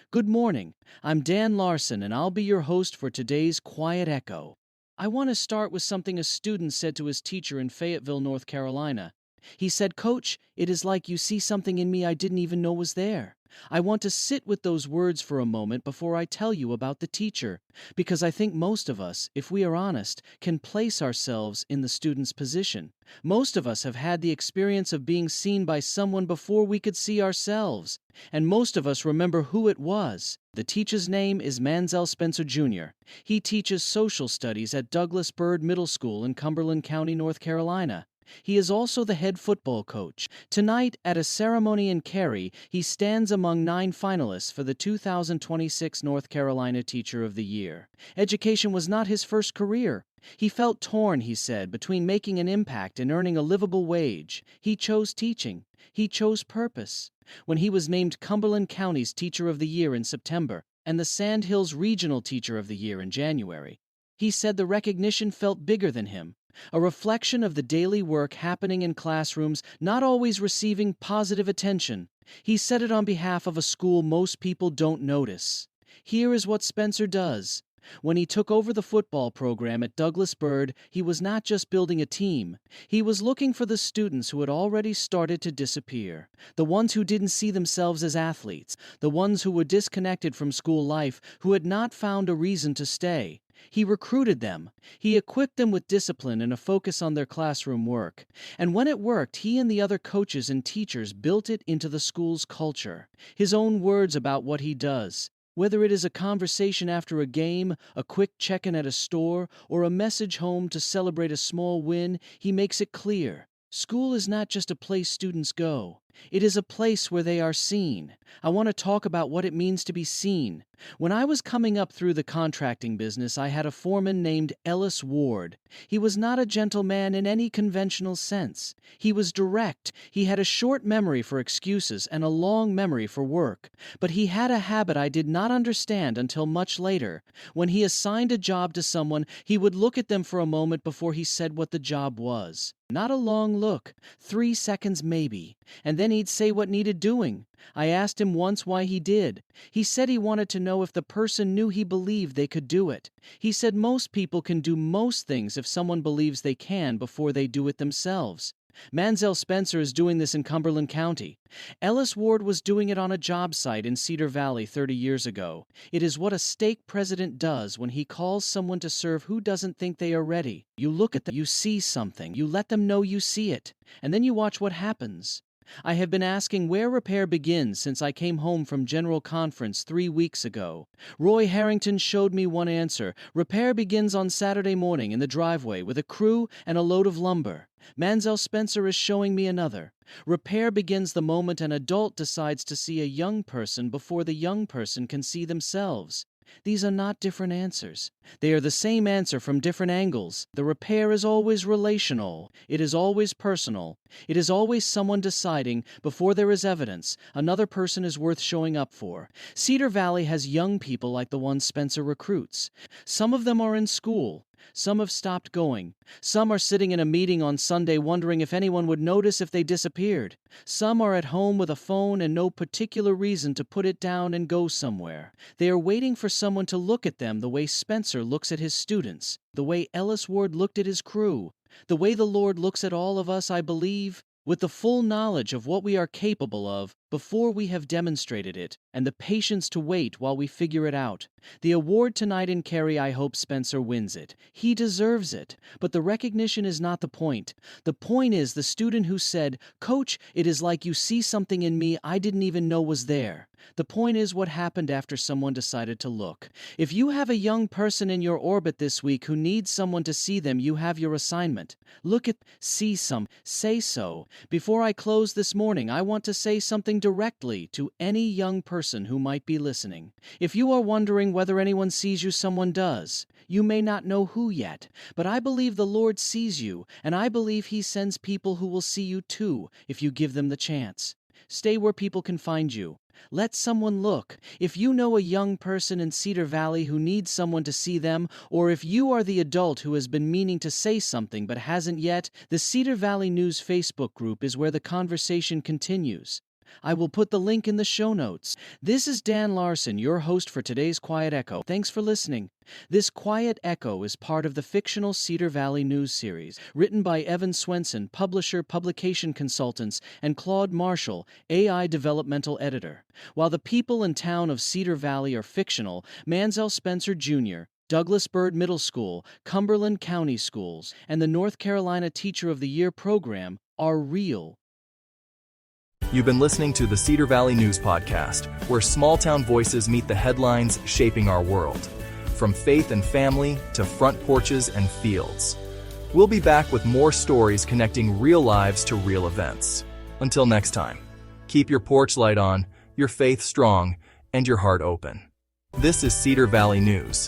Good morning. I'm Dan Larson, and I'll be your host for today's Quiet Echo. I want to start with something a student said to his teacher in Fayetteville, North Carolina. He said, "Coach, it is like you see something in me I didn't even know was there." I want to sit with those words for a moment before I tell you about the teacher, because I think most of us, if we are honest, can place ourselves in the student's position. Most of us have had the experience of being seen by someone before we could see ourselves. And most of us remember who it was. The teacher's name is Mansell Spencer Jr. He teaches social studies at Douglas Byrd Middle School in Cumberland County, North Carolina. He is also the head football coach. Tonight, at a ceremony in Cary, he stands among 9 finalists for the 2026 North Carolina Teacher of the Year. Education was not his first career. He felt torn, he said, between making an impact and earning a livable wage. He chose teaching. He chose purpose. When he was named Cumberland County's Teacher of the Year in September and the Sand Hills Regional Teacher of the Year in January, he said the recognition felt bigger than him, a reflection of the daily work happening in classrooms not always receiving positive attention. He said it on behalf of a school most people don't notice. Here is what Spencer does. When he took over the football program at Douglas Byrd, he was not just building a team. He was looking for the students who had already started to disappear, the ones who didn't see themselves as athletes, the ones who were disconnected from school life, who had not found a reason to stay. He recruited them. He equipped them with discipline and a focus on their classroom work. And when it worked, he and the other coaches and teachers built it into the school's culture. His own words about what he does. Whether it is a conversation after a game, a quick check-in at a store, or a message home to celebrate a small win, he makes it clear. School is not just a place students go. It is a place where they are seen. I want to talk about what it means to be seen. When I was coming up through the contracting business, I had a foreman named Ellis Ward. He was not a gentleman in any conventional sense. He was direct. He had a short memory for excuses and a long memory for work. But he had a habit I did not understand until much later. When he assigned a job to someone, he would look at them for a moment before he said what the job was. Not a long look, 3 seconds maybe, and then he'd say what needed doing. I asked him once why he did. He said he wanted to know if the person knew he believed they could do it. He said most people can do most things if someone believes they can before they do it themselves. Mansell Spencer is doing this in Cumberland County. Ellis Ward was doing it on a job site in Cedar Valley 30 years ago. It is what a stake president does when he calls someone to serve who doesn't think they are ready. You look at them, you see something, you let them know you see it, and then you watch what happens. I have been asking where repair begins since I came home from General Conference 3 weeks ago. Roy Harrington showed me one answer. Repair begins on Saturday morning in the driveway with a crew and a load of lumber. Mansell Spencer is showing me another. Repair begins the moment an adult decides to see a young person before the young person can see themselves. These are not different answers. They are the same answer from different angles. The repair is always relational. It is always personal. It is always someone deciding, before there is evidence, another person is worth showing up for. Cedar Valley has young people like the ones Spencer recruits. Some of them are in school. Some have stopped going. Some are sitting in a meeting on Sunday wondering if anyone would notice if they disappeared. Some are at home with a phone and no particular reason to put it down and go somewhere. They are waiting for someone to look at them the way Spencer looks at his students, the way Ellis Ward looked at his crew, the way the Lord looks at all of us, I believe, with the full knowledge of what we are capable of before we have demonstrated it, and the patience to wait while we figure it out. The award tonight in Cary, I hope Spencer wins it. He deserves it. But the recognition is not the point. The point is the student who said, "Coach, it is like you see something in me I didn't even know was there." The point is what happened after someone decided to look. If you have a young person in your orbit this week who needs someone to see them, you have your assignment. Look at, see some, say so. Before I close this morning, I want to say something directly to any young person who might be listening. If you are wondering whether anyone sees you, someone does. You may not know who yet, but I believe the Lord sees you, and I believe He sends people who will see you too if you give them the chance. Stay where people can find you. Let someone look. If you know a young person in Cedar Valley who needs someone to see them, or if you are the adult who has been meaning to say something but hasn't yet, the Cedar Valley News Facebook group is where the conversation continues. I will put the link in the show notes. This is Dan Larson, your host for today's Quiet Echo. Thanks for listening. This Quiet Echo is part of the fictional Cedar Valley news series, written by Evan Swenson, publisher, publication consultants, and Claude Marshall, AI developmental editor. While the people and town of Cedar Valley are fictional, Mansell Spencer Jr., Douglas Byrd Middle School, Cumberland County Schools, and the North Carolina Teacher of the Year program are real. You've been listening to the Cedar Valley News Podcast, where small-town voices meet the headlines shaping our world. From faith and family to front porches and fields. We'll be back with more stories connecting real lives to real events. Until next time, keep your porch light on, your faith strong, and your heart open. This is Cedar Valley News.